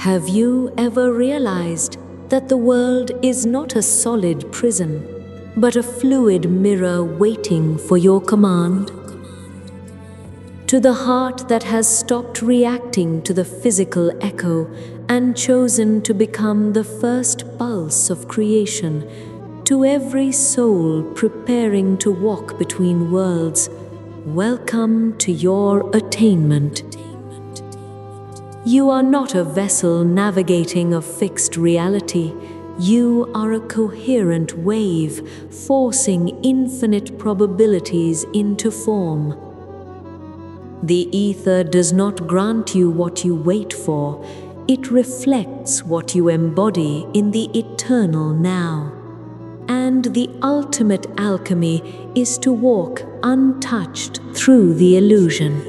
Have you ever realized that the world is not a solid prison, but a fluid mirror waiting for your command? To the heart that has stopped reacting to the physical echo and chosen to become the first pulse of creation, to every soul preparing to walk between worlds, welcome to your attainment. You are not a vessel navigating a fixed reality. You are a coherent wave, forcing infinite probabilities into form. The ether does not grant you what you wait for. It reflects what you embody in the eternal now. And the ultimate alchemy is to walk untouched through the illusion.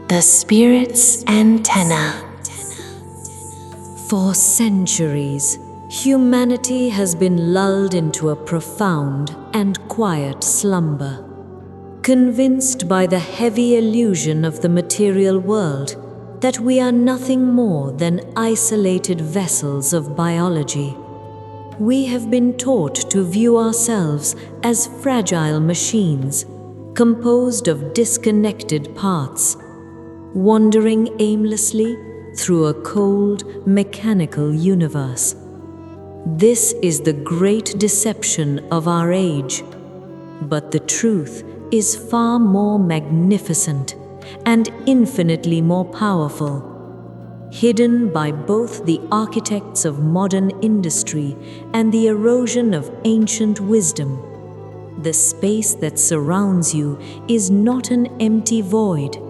The Spirit's Antenna. For centuries, humanity has been lulled into a profound and quiet slumber, convinced by the heavy illusion of the material world that we are nothing more than isolated vessels of biology. We have been taught to view ourselves as fragile machines, composed of disconnected parts, wandering aimlessly through a cold, mechanical universe. This is the great deception of our age, but the truth is far more magnificent and infinitely more powerful, hidden by both the architects of modern industry and the erosion of ancient wisdom. The space that surrounds you is not an empty void.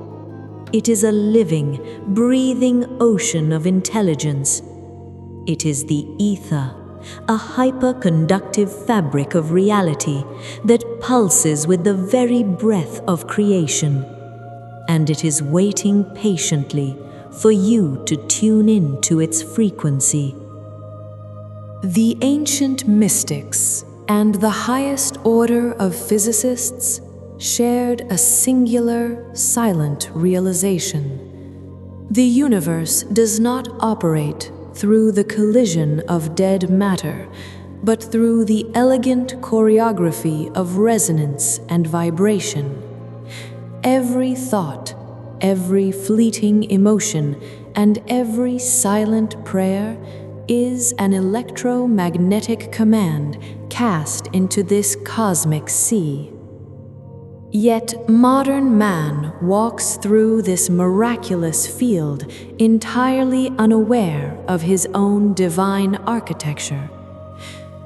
It is a living, breathing ocean of intelligence. It is the ether, a hyperconductive fabric of reality that pulses with the very breath of creation. And it is waiting patiently for you to tune in to its frequency. The ancient mystics and the highest order of physicists shared a singular, silent realization. The universe does not operate through the collision of dead matter, but through the elegant choreography of resonance and vibration. Every thought, every fleeting emotion, and every silent prayer is an electromagnetic command cast into this cosmic sea. Yet modern man walks through this miraculous field entirely unaware of his own divine architecture.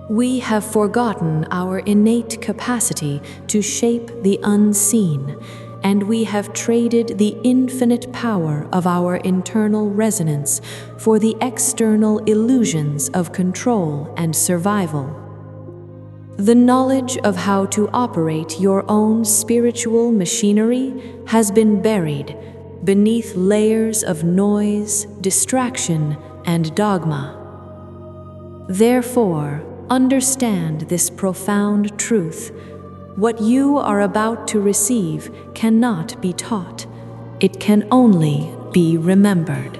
We have forgotten our innate capacity to shape the unseen, and we have traded the infinite power of our internal resonance for the external illusions of control and survival. The knowledge of how to operate your own spiritual machinery has been buried beneath layers of noise, distraction, and dogma. Therefore, understand this profound truth. What you are about to receive cannot be taught. It can only be remembered.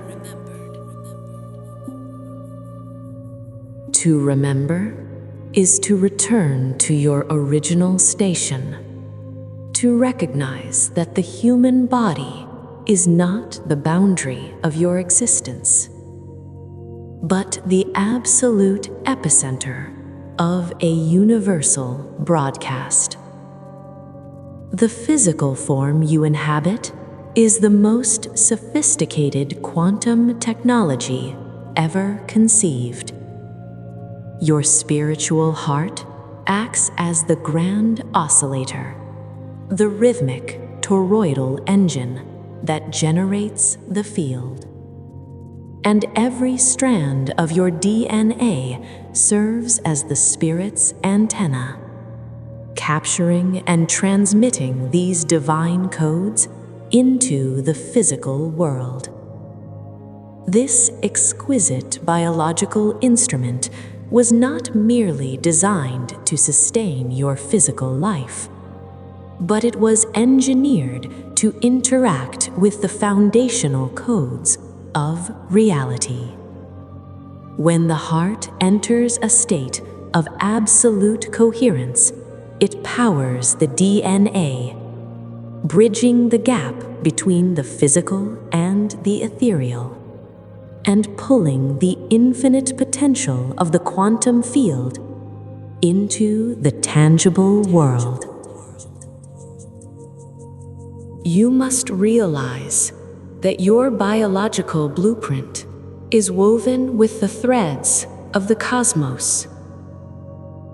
To remember is to return to your original station, to recognize that the human body is not the boundary of your existence, but the absolute epicenter of a universal broadcast. The physical form you inhabit is the most sophisticated quantum technology ever conceived. Your spiritual heart acts as the grand oscillator, the rhythmic toroidal engine that generates the field. And every strand of your DNA serves as the spirit's antenna, capturing and transmitting these divine codes into the physical world. This exquisite biological instrument was not merely designed to sustain your physical life. but it was engineered to interact with the foundational codes of reality. When the heart enters a state of absolute coherence, it powers the DNA, bridging the gap between the physical and the ethereal, and pulling the infinite potential of the quantum field into the tangible world. You must realize that your biological blueprint is woven with the threads of the cosmos.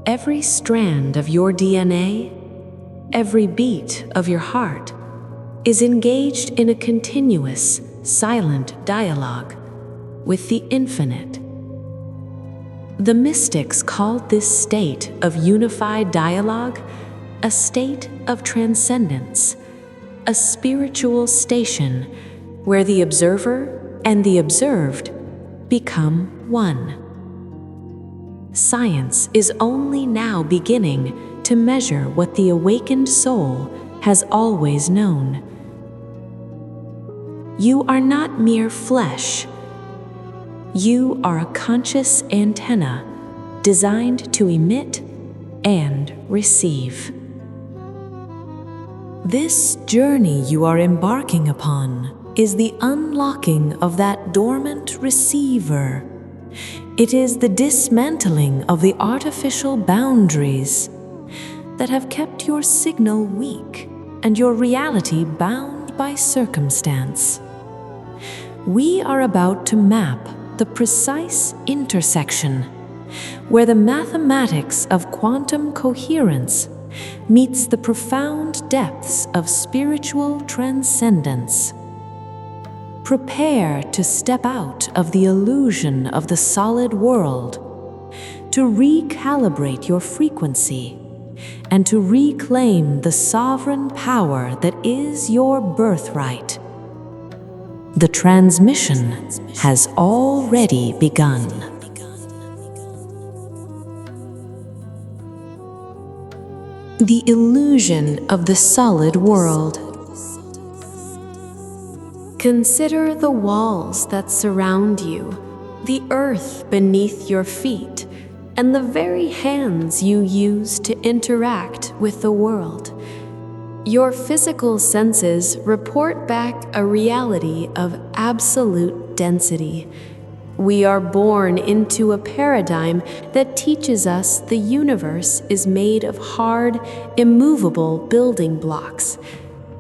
Every strand of your DNA, every beat of your heart, is engaged in a continuous, silent dialogue with the infinite. The mystics called this state of unified dialogue a state of transcendence, a spiritual station where the observer and the observed become one. Science is only now beginning to measure what the awakened soul has always known. You are not mere flesh. You are a conscious antenna designed to emit and receive. This journey you are embarking upon is the unlocking of that dormant receiver. It is the dismantling of the artificial boundaries that have kept your signal weak and your reality bound by circumstance. We are about to map the precise intersection where the mathematics of quantum coherence meets the profound depths of spiritual transcendence. Prepare to step out of the illusion of the solid world, to recalibrate your frequency, and to reclaim the sovereign power that is your birthright. The transmission has already begun. The illusion of the solid world. Consider the walls that surround you, the earth beneath your feet, and the very hands you use to interact with the world. Your physical senses report back a reality of absolute density. We are born into a paradigm that teaches us the universe is made of hard, immovable building blocks.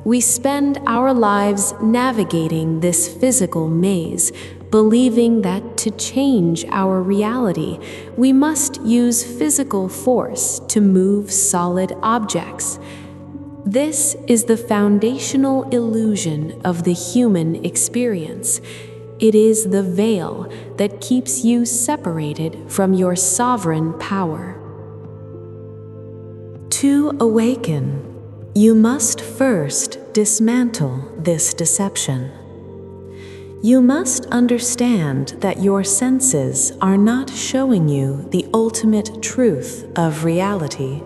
We spend our lives navigating this physical maze, believing that to change our reality, we must use physical force to move solid objects. This is the foundational illusion of the human experience. It is the veil that keeps you separated from your sovereign power. To awaken, you must first dismantle this deception. You must understand that your senses are not showing you the ultimate truth of reality.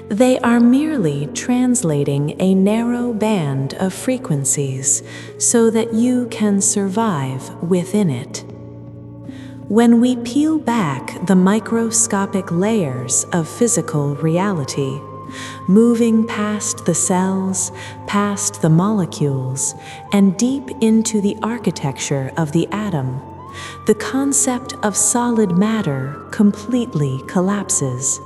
They are merely translating a narrow band of frequencies so that you can survive within it. When we peel back the microscopic layers of physical reality, moving past the cells, past the molecules, and deep into the architecture of the atom, the concept of solid matter completely collapses.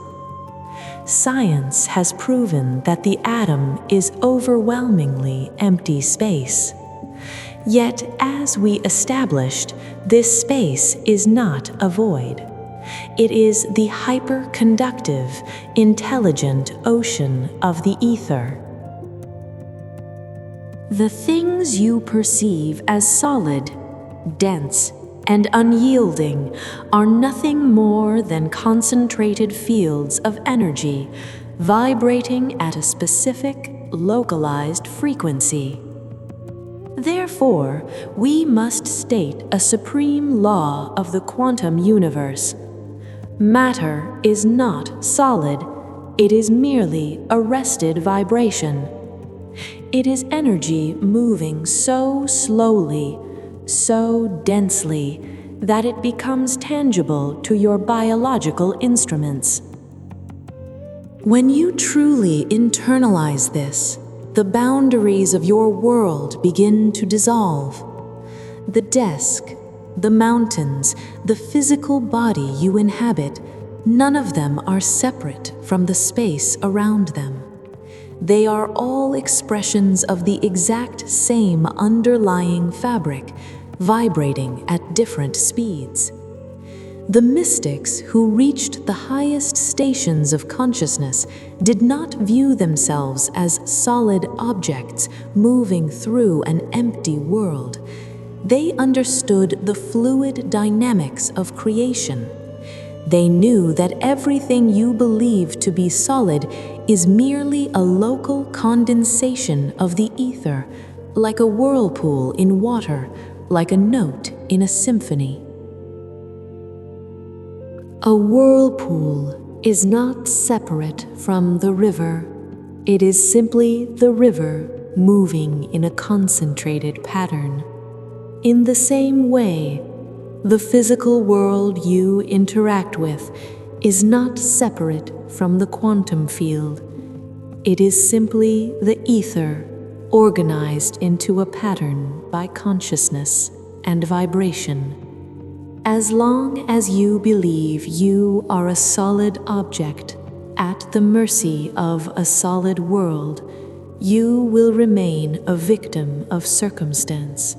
Science has proven that the atom is overwhelmingly empty space. Yet, as we established, this space is not a void. It is the hyperconductive, intelligent ocean of the ether. The things you perceive as solid, dense, and unyielding are nothing more than concentrated fields of energy vibrating at a specific, localized frequency. Therefore, we must state a supreme law of the quantum universe. Matter is not solid, it is merely arrested vibration. It is energy moving so slowly, so densely, that it becomes tangible to your biological instruments. When you truly internalize this, the boundaries of your world begin to dissolve. The desk, the mountains, the physical body you inhabit, none of them are separate from the space around them. They are all expressions of the exact same underlying fabric, vibrating at different speeds. The mystics who reached the highest stations of consciousness did not view themselves as solid objects moving through an empty world. They understood the fluid dynamics of creation. They knew that everything you believe to be solid is merely a local condensation of the ether, like a whirlpool in water, like a note in a symphony. A whirlpool is not separate from the river. It is simply the river moving in a concentrated pattern. In the same way, the physical world you interact with is not separate from the quantum field. It is simply the ether organized into a pattern by consciousness and vibration. As long as you believe you are a solid object at the mercy of a solid world, you will remain a victim of circumstance.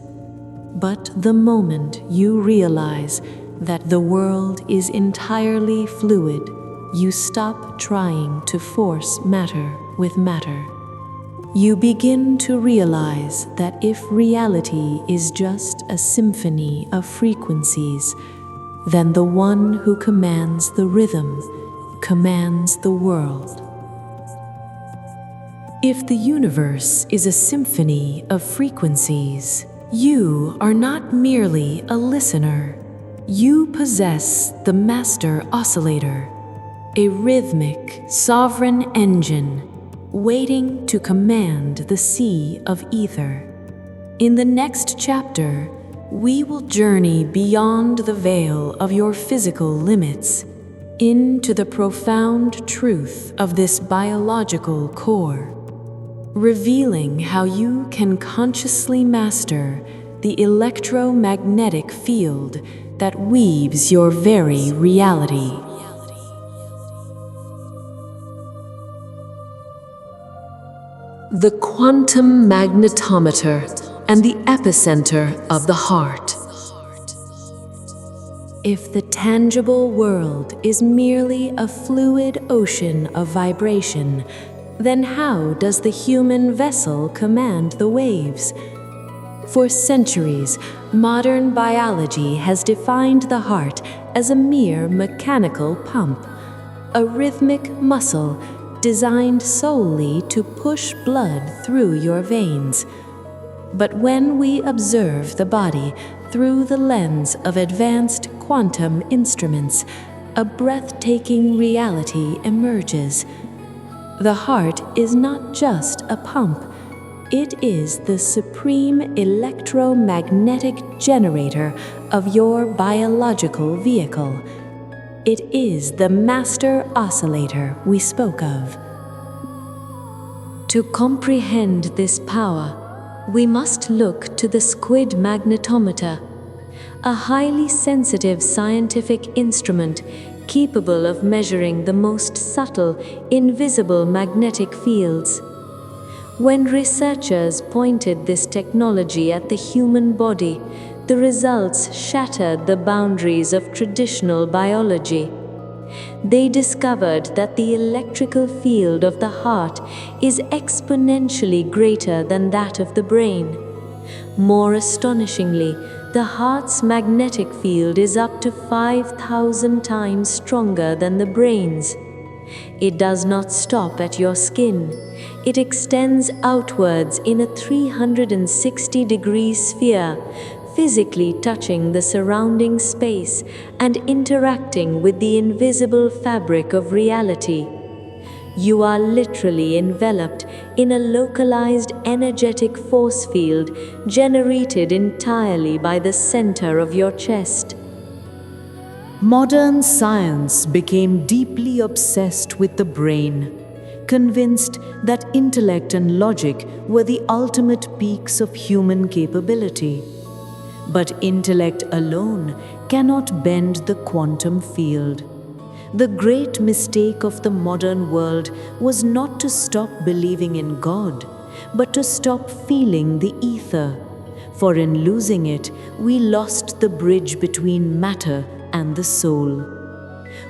But the moment you realize that the world is entirely fluid, you stop trying to force matter with matter. You begin to realize that if reality is just a symphony of frequencies, then the one who commands the rhythm commands the world. If the universe is a symphony of frequencies, you are not merely a listener. You possess the master oscillator, a rhythmic, sovereign engine waiting to command the sea of ether. In the next chapter, we will journey beyond the veil of your physical limits into the profound truth of this biological core, revealing how you can consciously master the electromagnetic field that weaves your very reality. The quantum magnetometer and the epicenter of the heart. If the tangible world is merely a fluid ocean of vibration, then how does the human vessel command the waves? For centuries, modern biology has defined the heart as a mere mechanical pump, a rhythmic muscle designed solely to push blood through your veins. But when we observe the body through the lens of advanced quantum instruments, a breathtaking reality emerges. The heart is not just a pump. It is the supreme electromagnetic generator of your biological vehicle. It is the master oscillator we spoke of. To comprehend this power, we must look to the squid magnetometer, a highly sensitive scientific instrument capable of measuring the most subtle, invisible magnetic fields. When researchers pointed this technology at the human body, the results shattered the boundaries of traditional biology. They discovered that the electrical field of the heart is exponentially greater than that of the brain. More astonishingly, the heart's magnetic field is up to 5,000 times stronger than the brain's. It does not stop at your skin. It extends outwards in a 360-degree sphere, physically touching the surrounding space and interacting with the invisible fabric of reality. You are literally enveloped in a localized energetic force field generated entirely by the center of your chest. Modern science became deeply obsessed with the brain, convinced that intellect and logic were the ultimate peaks of human capability. But intellect alone cannot bend the quantum field. The great mistake of the modern world was not to stop believing in God, but to stop feeling the ether. For in losing it, we lost the bridge between matter and the soul.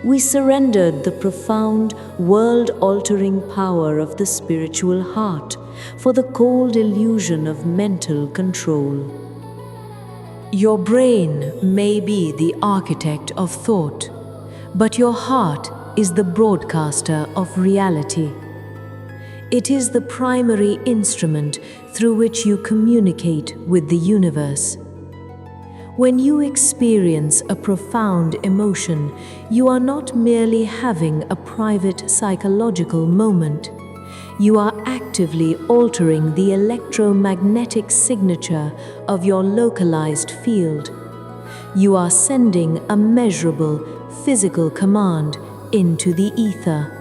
We surrendered the profound, world-altering power of the spiritual heart for the cold illusion of mental control. Your brain may be the architect of thought, but your heart is the broadcaster of reality. It is the primary instrument through which you communicate with the universe. When you experience a profound emotion, you are not merely having a private psychological moment. You are actively altering the electromagnetic signature of your localized field. You are sending a measurable physical command into the ether.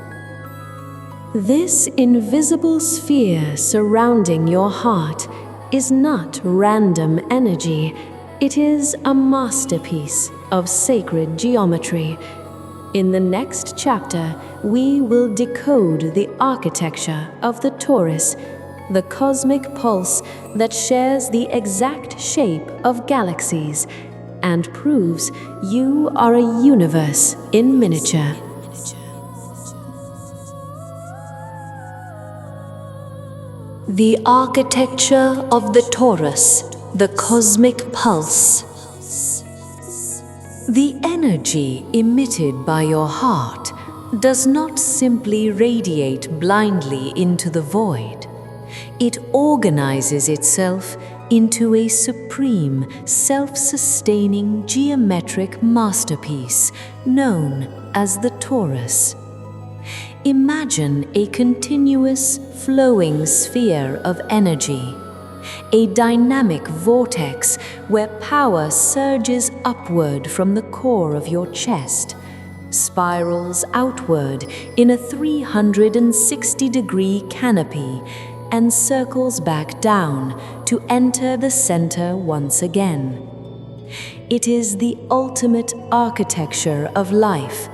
This invisible sphere surrounding your heart is not random energy. It is a masterpiece of sacred geometry. In the next chapter, we will decode the architecture of the Torus, the cosmic pulse that shares the exact shape of galaxies and proves you are a universe in miniature. The architecture of the Torus, the cosmic pulse. The energy emitted by your heart does not simply radiate blindly into the void. It organizes itself into a supreme, self-sustaining geometric masterpiece known as the Torus. Imagine a continuous, flowing sphere of energy, a dynamic vortex where power surges upward from the core of your chest, spirals outward in a 360-degree canopy, and circles back down to enter the center once again. It is the ultimate architecture of life,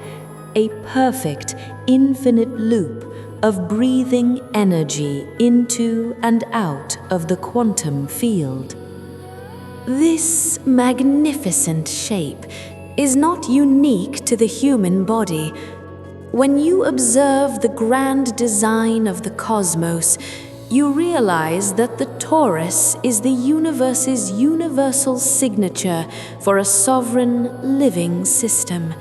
a perfect, infinite loop of breathing energy into and out of the quantum field. This magnificent shape is not unique to the human body. When you observe the grand design of the cosmos, you realize that the Torus is the universe's universal signature for a sovereign, living system.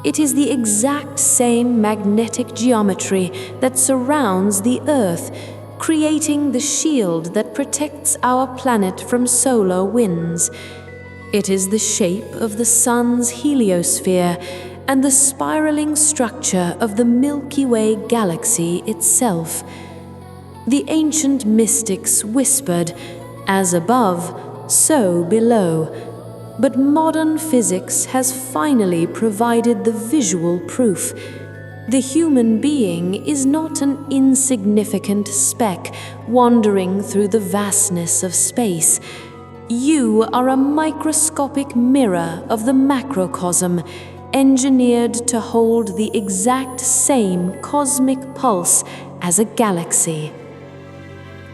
It is the exact same magnetic geometry that surrounds the Earth, creating the shield that protects our planet from solar winds. It is the shape of the Sun's heliosphere and the spiraling structure of the Milky Way galaxy itself. The ancient mystics whispered, "As above, so below." But modern physics has finally provided the visual proof. The human being is not an insignificant speck wandering through the vastness of space. You are a microscopic mirror of the macrocosm, engineered to hold the exact same cosmic pulse as a galaxy.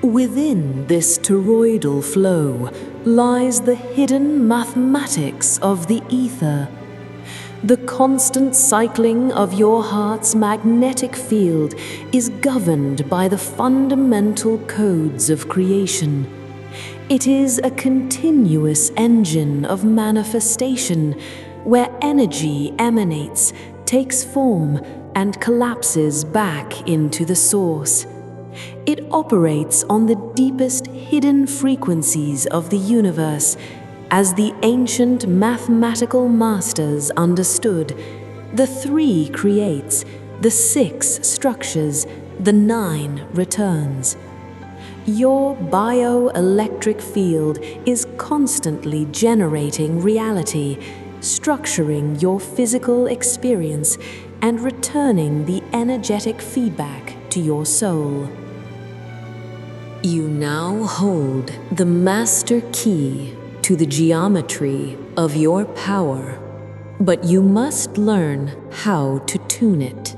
Within this toroidal flow lies the hidden mathematics of the ether. The constant cycling of your heart's magnetic field is governed by the fundamental codes of creation. It is a continuous engine of manifestation where energy emanates, takes form, and collapses back into the source. It operates on the deepest hidden frequencies of the universe. As the ancient mathematical masters understood, the three creates, the 6 structures, the 9 returns. Your bioelectric field is constantly generating reality, structuring your physical experience, and returning the energetic feedback to your soul. You now hold the master key to the geometry of your power, but you must learn how to tune it.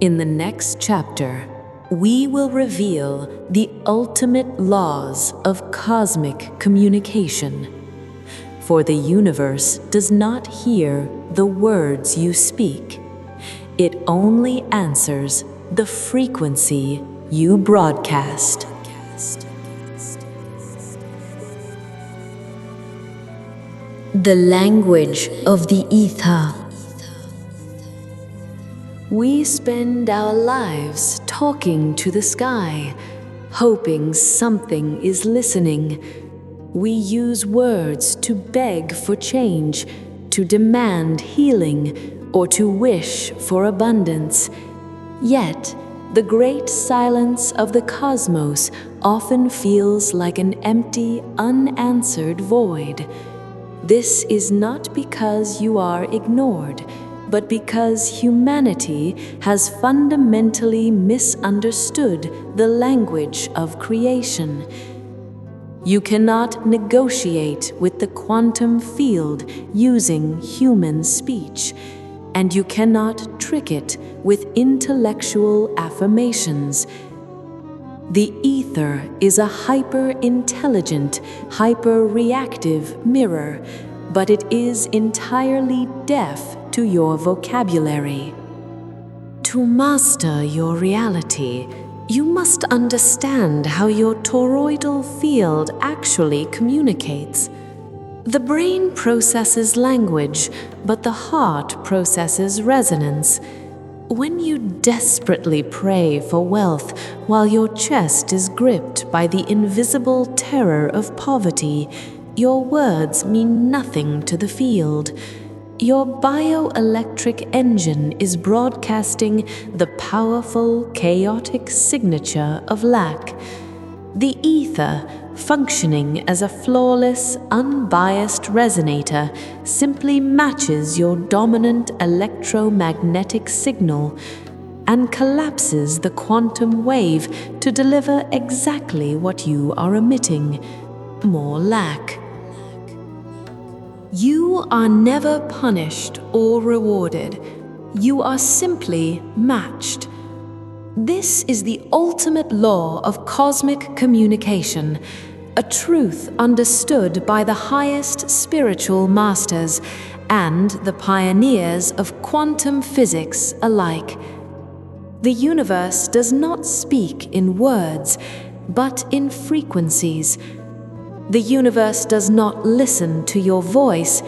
In the next chapter, we will reveal the ultimate laws of cosmic communication. For the universe does not hear the words you speak. It only answers the frequency you broadcast. The language of the ether. We spend our lives talking to the sky, hoping something is listening. We use words to beg for change, to demand healing, or to wish for abundance. Yet, the great silence of the cosmos often feels like an empty, unanswered void. This is not because you are ignored, but because humanity has fundamentally misunderstood the language of creation. You cannot negotiate with the quantum field using human speech, and you cannot trick it with intellectual affirmations. The ether is a hyper-intelligent, hyper-reactive mirror, but it is entirely deaf to your vocabulary. To master your reality, you must understand how your toroidal field actually communicates. The brain processes language, but the heart processes resonance. When you desperately pray for wealth while your chest is gripped by the invisible terror of poverty, your words mean nothing to the field. Your bioelectric engine is broadcasting the powerful, chaotic signature of lack. The ether, functioning as a flawless, unbiased resonator, simply matches your dominant electromagnetic signal and collapses the quantum wave to deliver exactly what you are emitting: more lack. You are never punished or rewarded. You are simply matched. This is the ultimate law of cosmic communication, a truth understood by the highest spiritual masters and the pioneers of quantum physics alike. The universe does not speak in words, but in frequencies. The universe does not listen to your voice,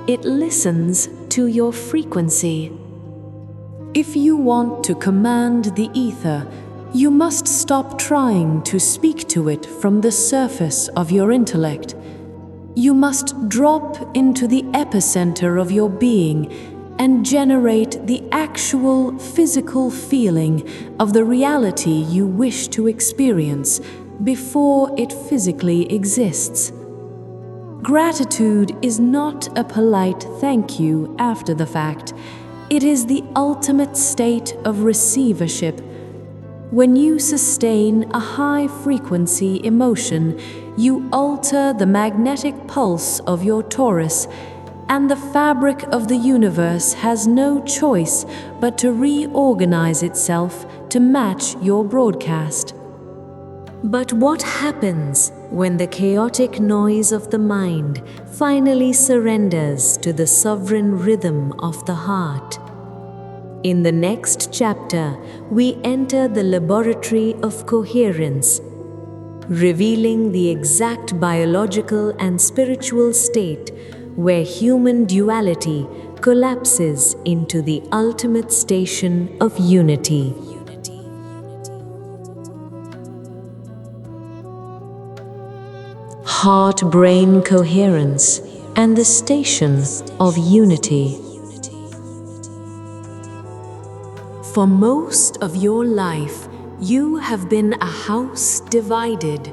it listens to your frequency. If you want to command the ether, you must stop trying to speak to it from the surface of your intellect. You must drop into the epicenter of your being and generate the actual physical feeling of the reality you wish to experience before it physically exists. Gratitude is not a polite thank you after the fact. It is the ultimate state of receivership. When you sustain a high-frequency emotion, you alter the magnetic pulse of your torus, and the fabric of the universe has no choice but to reorganize itself to match your broadcast. But what happens when the chaotic noise of the mind finally surrenders to the sovereign rhythm of the heart? In the next chapter, we enter the laboratory of coherence, revealing the exact biological and spiritual state where human duality collapses into the ultimate station of unity. Heart-brain coherence and the station of unity. For most of your life, you have been a house divided.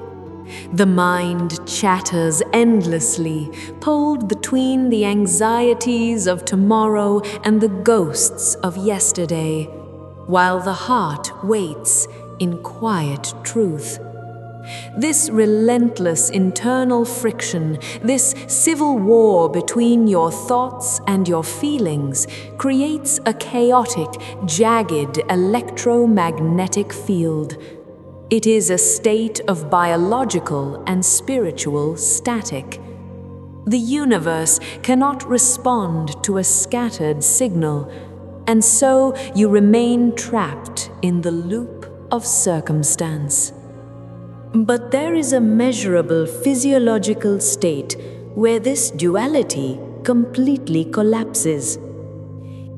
The mind chatters endlessly, pulled between the anxieties of tomorrow and the ghosts of yesterday, while the heart waits in quiet truth. This relentless internal friction, this civil war between your thoughts and your feelings, creates a chaotic, jagged electromagnetic field. It is a state of biological and spiritual static. The universe cannot respond to a scattered signal, and so you remain trapped in the loop of circumstance. But there is a measurable physiological state where this duality completely collapses.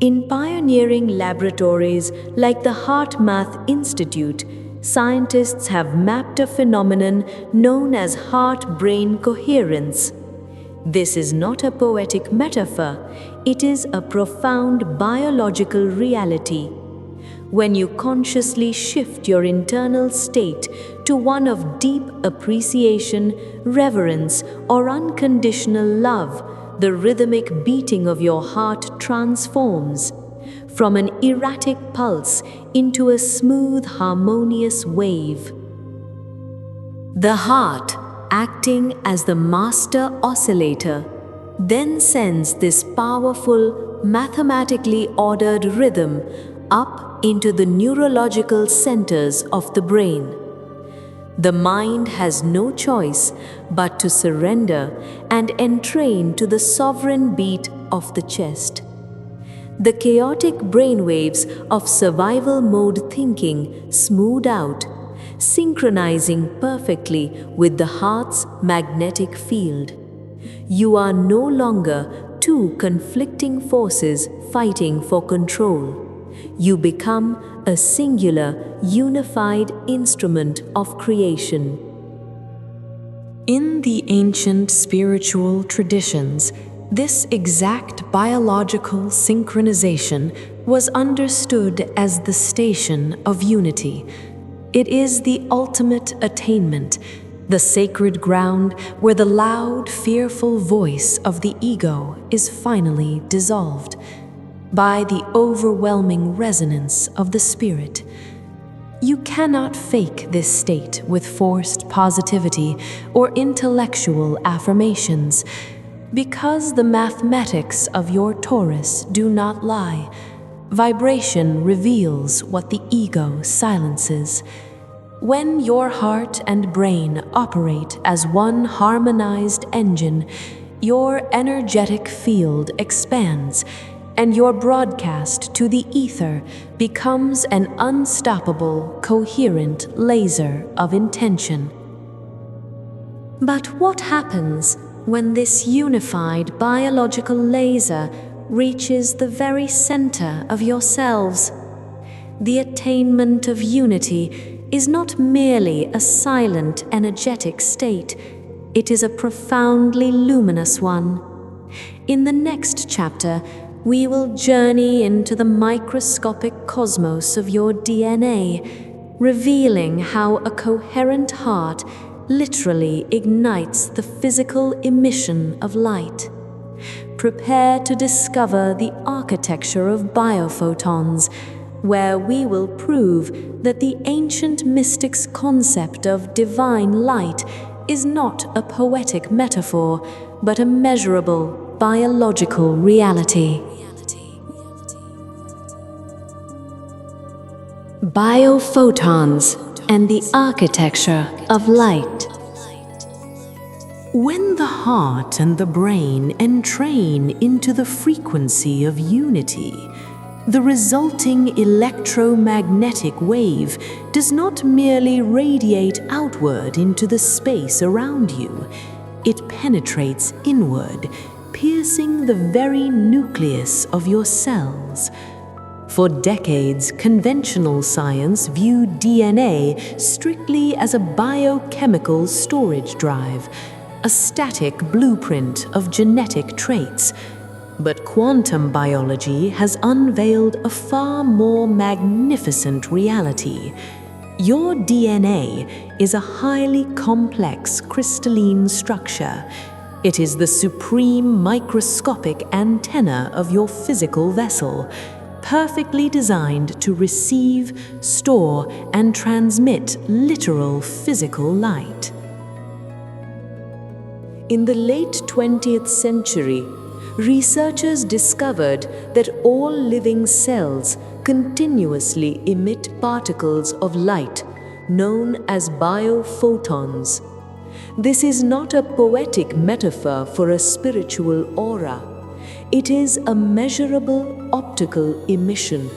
In pioneering laboratories like the HeartMath Institute, scientists have mapped a phenomenon known as heart-brain coherence. This is not a poetic metaphor, it is a profound biological reality. When you consciously shift your internal state to one of deep appreciation, reverence, or unconditional love, the rhythmic beating of your heart transforms from an erratic pulse into a smooth, harmonious wave. The heart, acting as the master oscillator, then sends this powerful, mathematically ordered rhythm up into the neurological centers of the brain. The mind has no choice but to surrender and entrain to the sovereign beat of the chest. The chaotic brainwaves of survival mode thinking smooth out, synchronizing perfectly with the heart's magnetic field. You are no longer two conflicting forces fighting for control. You become a singular, unified instrument of creation. In the ancient spiritual traditions, this exact biological synchronization was understood as the station of unity. It is the ultimate attainment, the sacred ground where the loud, fearful voice of the ego is finally dissolved by the overwhelming resonance of the spirit. You cannot fake this state with forced positivity or intellectual affirmations, because the mathematics of your Torus do not lie. Vibration reveals what the ego silences. When your heart and brain operate as one harmonized engine, your energetic field expands, and your broadcast to the ether becomes an unstoppable, coherent laser of intention. But what happens when this unified biological laser reaches the very center of yourselves? The attainment of unity is not merely a silent, energetic state, it is a profoundly luminous one. In the next chapter, we will journey into the microscopic cosmos of your DNA, revealing how a coherent heart literally ignites the physical emission of light. Prepare to discover the architecture of Biophotons, where we will prove that the ancient mystics' concept of divine light is not a poetic metaphor, but a measurable biological reality. Biophotons and the architecture of light. When the heart and the brain entrain into the frequency of unity, the resulting electromagnetic wave does not merely radiate outward into the space around you, it penetrates inward, piercing the very nucleus of your cells. For decades, conventional science viewed DNA strictly as a biochemical storage drive, a static blueprint of genetic traits. But quantum biology has unveiled a far more magnificent reality. Your DNA is a highly complex crystalline structure. It is the supreme microscopic antenna of your physical vessel, perfectly designed to receive, store, and transmit literal physical light. In the late 20th century, researchers discovered that all living cells continuously emit particles of light, known as biophotons. This is not a poetic metaphor for a spiritual aura. It is a measurable optical emission.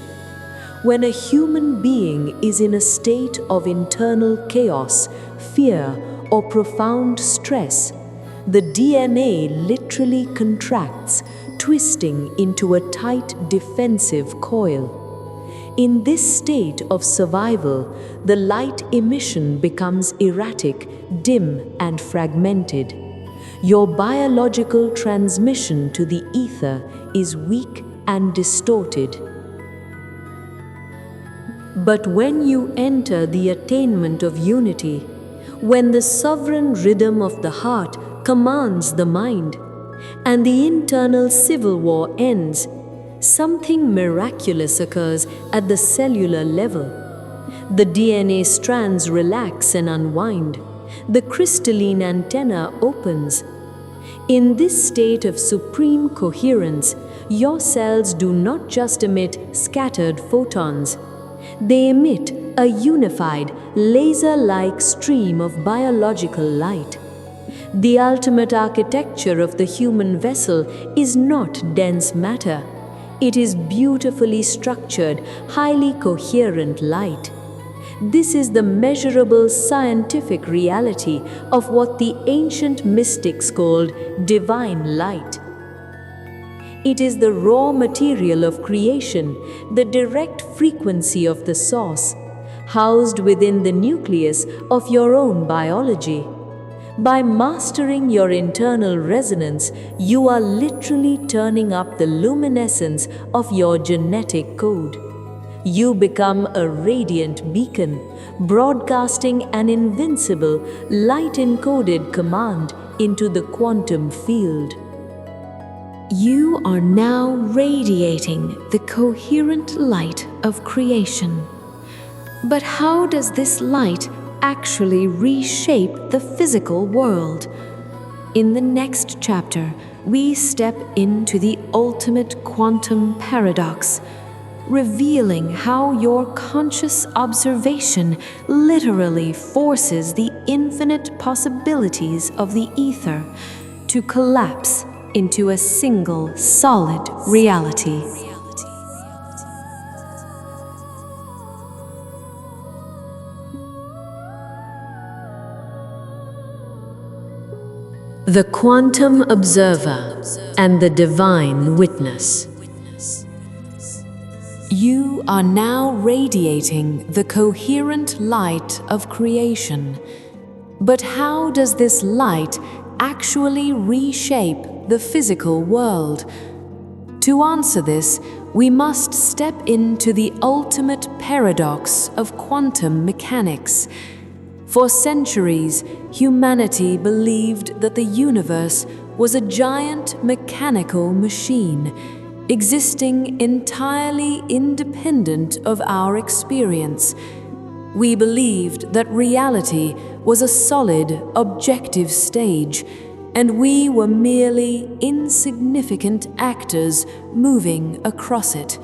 When a human being is in a state of internal chaos, fear, or profound stress, the DNA literally contracts, twisting into a tight defensive coil. In this state of survival, the light emission becomes erratic, dim, and fragmented. Your biological transmission to the ether is weak and distorted. But when you enter the attainment of unity, when the sovereign rhythm of the heart commands the mind, and the internal civil war ends, something miraculous occurs at the cellular level. The DNA strands relax and unwind. The crystalline antenna opens. In this state of supreme coherence, your cells do not just emit scattered photons. They emit a unified, laser-like stream of biological light. The ultimate architecture of the human vessel is not dense matter. It is beautifully structured, highly coherent light. This is the measurable scientific reality of what the ancient mystics called divine light. It is the raw material of creation, the direct frequency of the source, housed within the nucleus of your own biology. By mastering your internal resonance, you are literally turning up the luminescence of your genetic code. You become a radiant beacon, broadcasting an invincible, light-encoded command into the quantum field. You are now radiating the coherent light of creation. But how does this light actually reshape the physical world? In the next chapter, we step into the ultimate quantum paradox, revealing how your conscious observation literally forces the infinite possibilities of the ether to collapse into a single solid reality. The Quantum Observer and the Divine Witness. You are now radiating the coherent light of creation. But how does this light actually reshape the physical world? To answer this, we must step into the ultimate paradox of quantum mechanics. For centuries, humanity believed that the universe was a giant mechanical machine, existing entirely independent of our experience. We believed that reality was a solid, objective stage, and we were merely insignificant actors moving across it.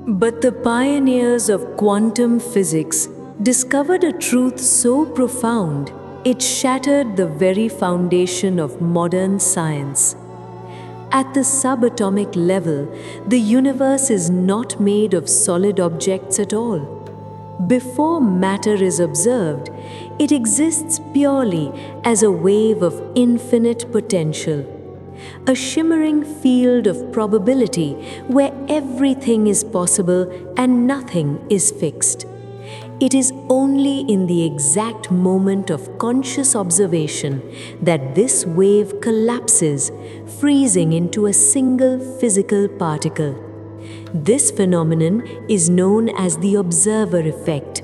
But the pioneers of quantum physics discovered a truth so profound, it shattered the very foundation of modern science. At the subatomic level, the universe is not made of solid objects at all. Before matter is observed, it exists purely as a wave of infinite potential, a shimmering field of probability where everything is possible and nothing is fixed. It is only in the exact moment of conscious observation that this wave collapses, freezing into a single physical particle. This phenomenon is known as the observer effect.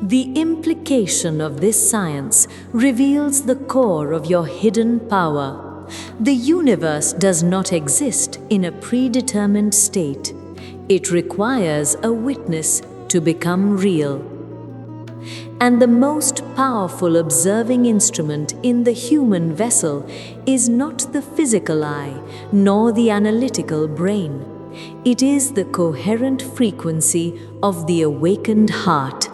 The implication of this science reveals the core of your hidden power. The universe does not exist in a predetermined state. It requires a witness to become real. And the most powerful observing instrument in the human vessel is not the physical eye, nor the analytical brain. It is the coherent frequency of the awakened heart,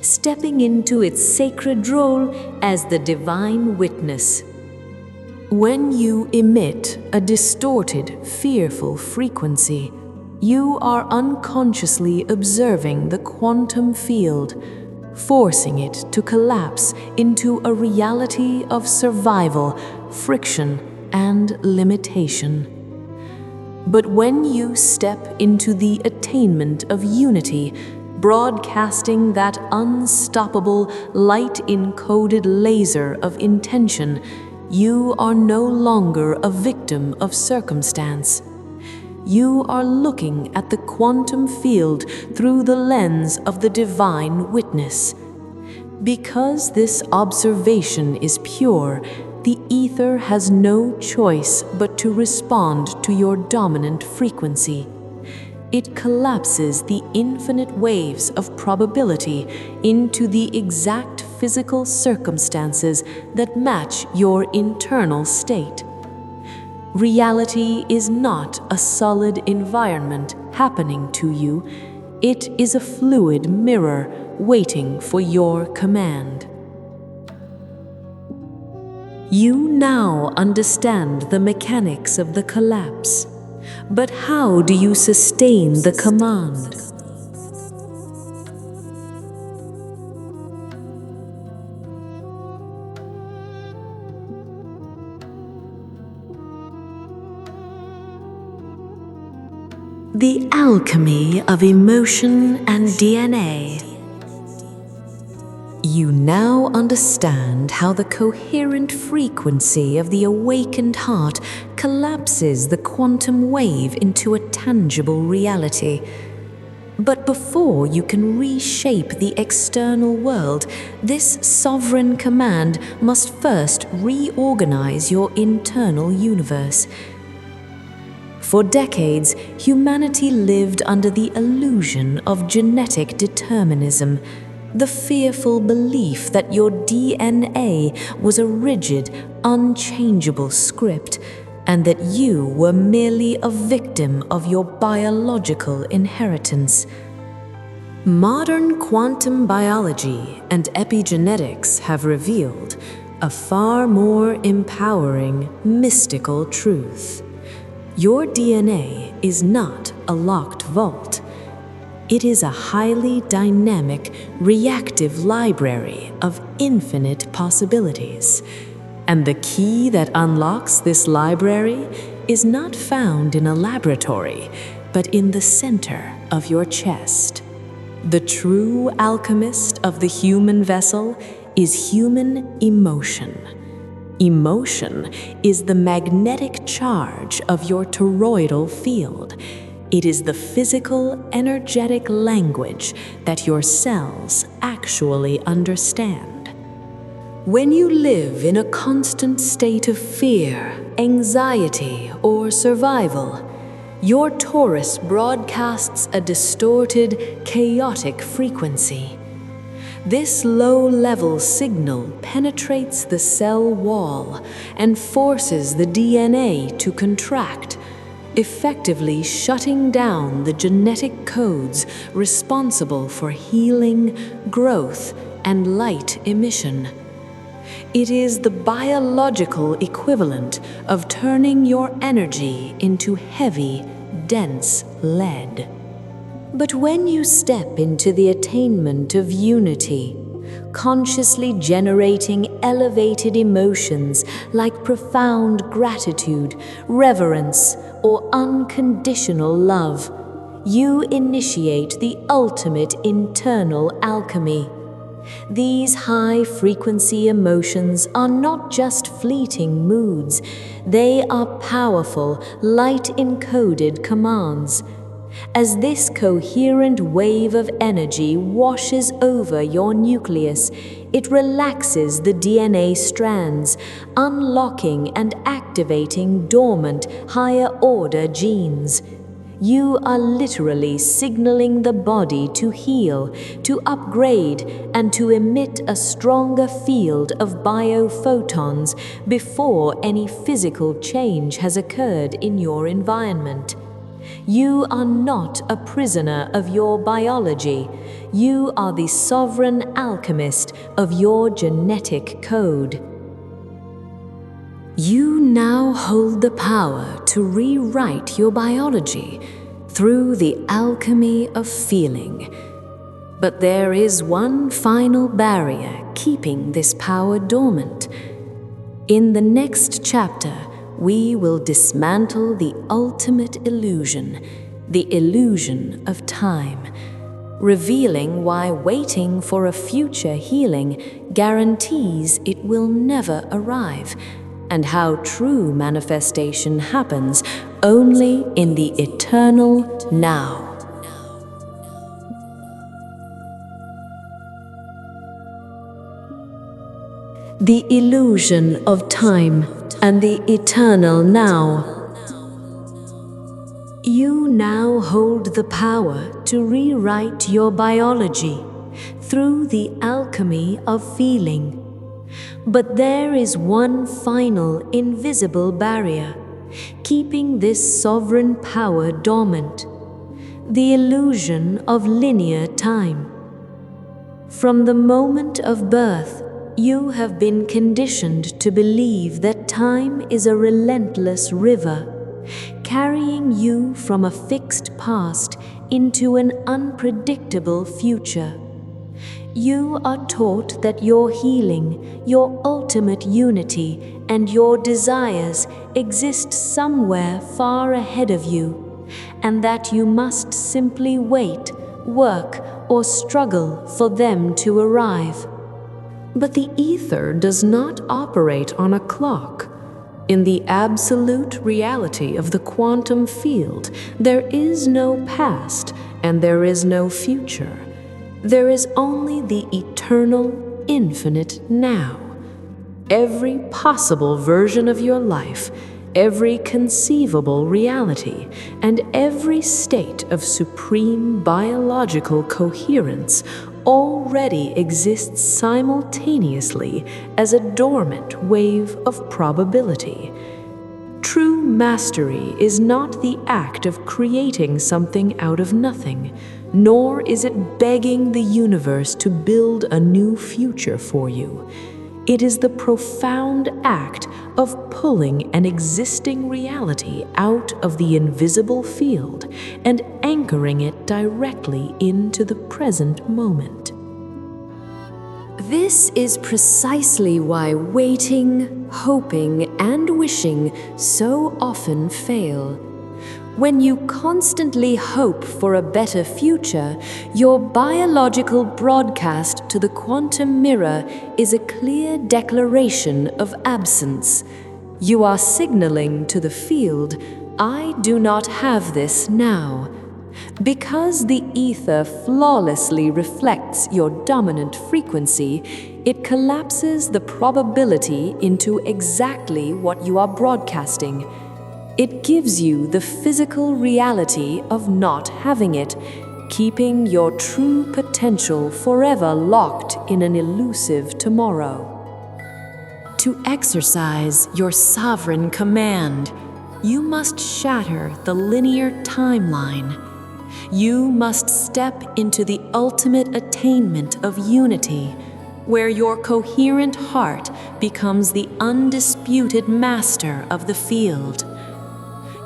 stepping into its sacred role as the divine witness. When you emit a distorted, fearful frequency, you are unconsciously observing the quantum field, forcing it to collapse into a reality of survival, friction, and limitation. But when you step into the attainment of unity, broadcasting that unstoppable, light-encoded laser of intention, you are no longer a victim of circumstance. You are looking at the quantum field through the lens of the divine witness. Because this observation is pure, the ether has no choice but to respond to your dominant frequency. It collapses the infinite waves of probability into the exact physical circumstances that match your internal state. Reality is not a solid environment happening to you. It is a fluid mirror waiting for your command. You now understand the mechanics of the collapse. But how do you sustain the command? The alchemy of emotion and DNA. You now understand how the coherent frequency of the awakened heart collapses the quantum wave into a tangible reality. But before you can reshape the external world, this sovereign command must first reorganize your internal universe. For decades, humanity lived under the illusion of genetic determinism, the fearful belief that your DNA was a rigid, unchangeable script, and that you were merely a victim of your biological inheritance. Modern quantum biology and epigenetics have revealed a far more empowering, mystical truth. Your DNA is not a locked vault. It is a highly dynamic, reactive library of infinite possibilities. And the key that unlocks this library is not found in a laboratory, but in the center of your chest. The true alchemist of the human vessel is human emotion. Emotion is the magnetic charge of your toroidal field. It is the physical, energetic language that your cells actually understand. When you live in a constant state of fear, anxiety, or survival, your Torus broadcasts a distorted, chaotic frequency. This low-level signal penetrates the cell wall and forces the DNA to contract, effectively shutting down the genetic codes responsible for healing, growth, and light emission. It is the biological equivalent of turning your energy into heavy, dense lead. But when you step into the attainment of unity, consciously generating elevated emotions like profound gratitude, reverence, or unconditional love, you initiate the ultimate internal alchemy. These high-frequency emotions are not just fleeting moods, they are powerful, light-encoded commands. As this coherent wave of energy washes over your nucleus, it relaxes the DNA strands, unlocking and activating dormant, higher-order genes. You are literally signaling the body to heal, to upgrade, and to emit a stronger field of biophotons before any physical change has occurred in your environment. You are not a prisoner of your biology. You are the sovereign alchemist of your genetic code. You now hold the power to rewrite your biology through the alchemy of feeling. But there is one final barrier keeping this power dormant. In the next chapter, we will dismantle the ultimate illusion, the illusion of time, revealing why waiting for a future healing guarantees it will never arrive, and how true manifestation happens only in the eternal now. The illusion of time and the eternal now. You now hold the power to rewrite your biology through the alchemy of feeling. But there is one final invisible barrier, keeping this sovereign power dormant: the illusion of linear time. From the moment of birth, you have been conditioned to believe that time is a relentless river, carrying you from a fixed past into an unpredictable future. You are taught that your healing, your ultimate unity, and your desires exist somewhere far ahead of you, and that you must simply wait, work, or struggle for them to arrive. But the ether does not operate on a clock. In the absolute reality of the quantum field, there is no past and there is no future. There is only the eternal, infinite now. Every possible version of your life, every conceivable reality, and every state of supreme biological coherence already exists simultaneously as a dormant wave of probability. True mastery is not the act of creating something out of nothing, nor is it begging the universe to build a new future for you. It is the profound act of pulling an existing reality out of the invisible field and anchoring it directly into the present moment. This is precisely why waiting, hoping, and wishing so often fail. When you constantly hope for a better future, your biological broadcast to the quantum mirror is a clear declaration of absence. You are signaling to the field, "I do not have this now." Because the ether flawlessly reflects your dominant frequency, it collapses the probability into exactly what you are broadcasting. It gives you the physical reality of not having it, keeping your true potential forever locked in an elusive tomorrow. To exercise your sovereign command, you must shatter the linear timeline. You must step into the ultimate attainment of unity, where your coherent heart becomes the undisputed master of the field.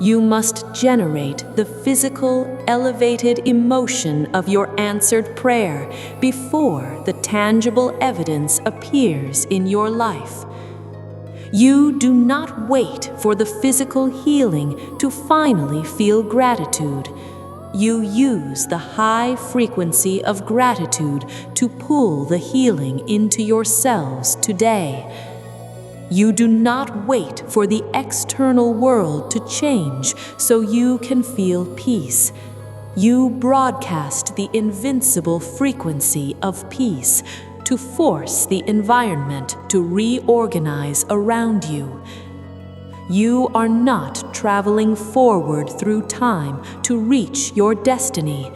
You must generate the physical, elevated emotion of your answered prayer before the tangible evidence appears in your life. You do not wait for the physical healing to finally feel gratitude. You use the high frequency of gratitude to pull the healing into yourselves today. You do not wait for the external world to change so you can feel peace. You broadcast the invincible frequency of peace to force the environment to reorganize around you. You are not traveling forward through time to reach your destiny.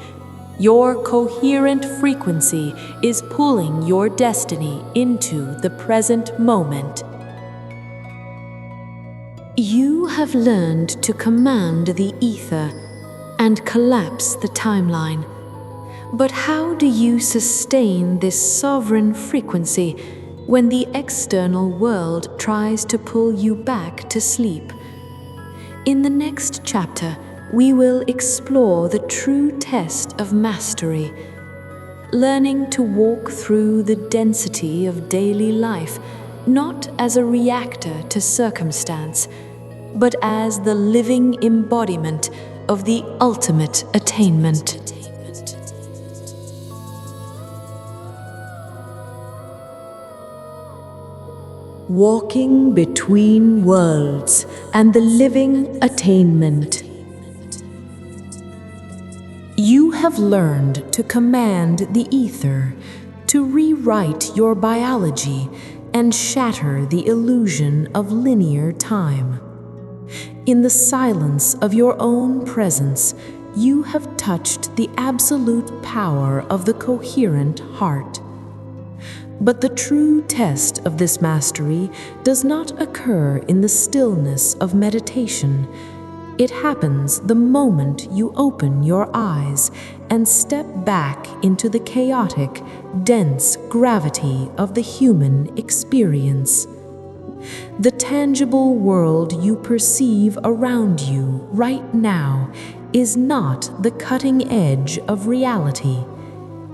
Your coherent frequency is pulling your destiny into the present moment. You have learned to command the ether and collapse the timeline. But how do you sustain this sovereign frequency when the external world tries to pull you back to sleep? In the next chapter, we will explore the true test of mastery, learning to walk through the density of daily life, not as a reactor to circumstance, but as the living embodiment of the ultimate attainment. Walking between worlds and the living attainment. You have learned to command the ether, to rewrite your biology and shatter the illusion of linear time. In the silence of your own presence, you have touched the absolute power of the coherent heart. But the true test of this mastery does not occur in the stillness of meditation. It happens the moment you open your eyes and step back into the chaotic, dense gravity of the human experience. The tangible world you perceive around you right now is not the cutting edge of reality.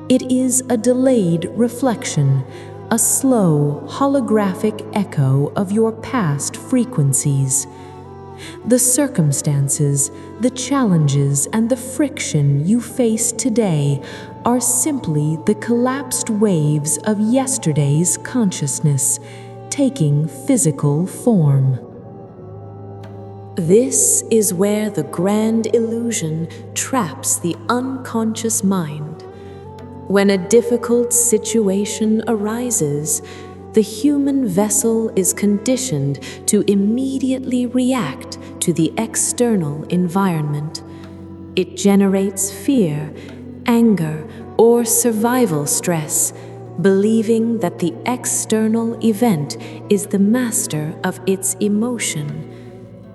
It is a delayed reflection, a slow, holographic echo of your past frequencies. The circumstances, the challenges, and the friction you face today are simply the collapsed waves of yesterday's consciousness, taking physical form. This is where the grand illusion traps the unconscious mind. When a difficult situation arises, the human vessel is conditioned to immediately react to the external environment. It generates fear, anger, or survival stress, believing that the external event is the master of its emotion.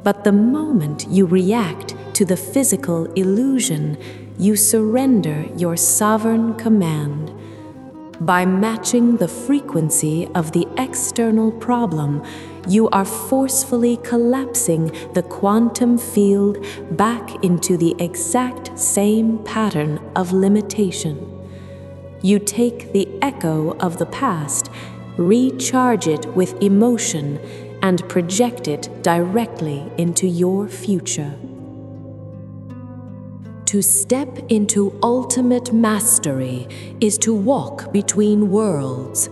But the moment you react to the physical illusion, you surrender your sovereign command. By matching the frequency of the external problem, you are forcefully collapsing the quantum field back into the exact same pattern of limitation. You take the echo of the past, recharge it with emotion, and project it directly into your future. To step into ultimate mastery is to walk between worlds.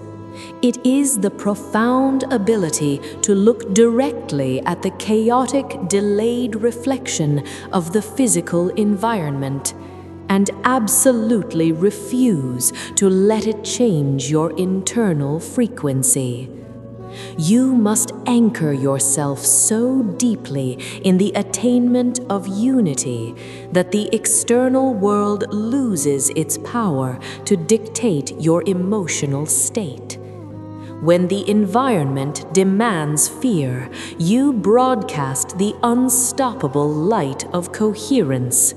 It is the profound ability to look directly at the chaotic, delayed reflection of the physical environment and absolutely refuse to let it change your internal frequency. You must anchor yourself so deeply in the attainment of unity that the external world loses its power to dictate your emotional state. When the environment demands fear, you broadcast the unstoppable light of coherence.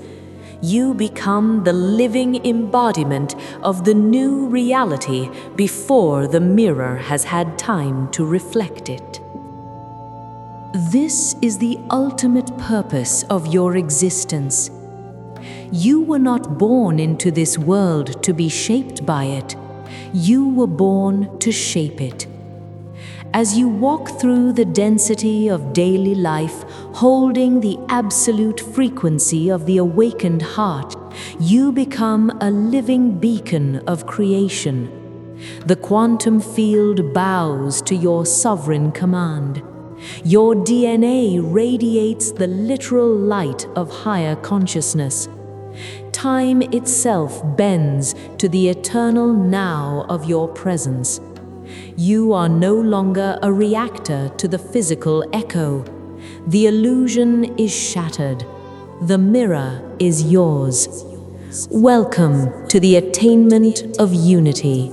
You become the living embodiment of the new reality before the mirror has had time to reflect it. This is the ultimate purpose of your existence. You were not born into this world to be shaped by it. You were born to shape it. As you walk through the density of daily life, holding the absolute frequency of the awakened heart, You become a living beacon of creation. The quantum field bows to your sovereign command. Your DNA radiates the literal light of higher consciousness. Time itself bends to the eternal now of your presence. You are no longer a reactor to the physical echo. The illusion is shattered. The mirror is yours. Welcome to the attainment of unity.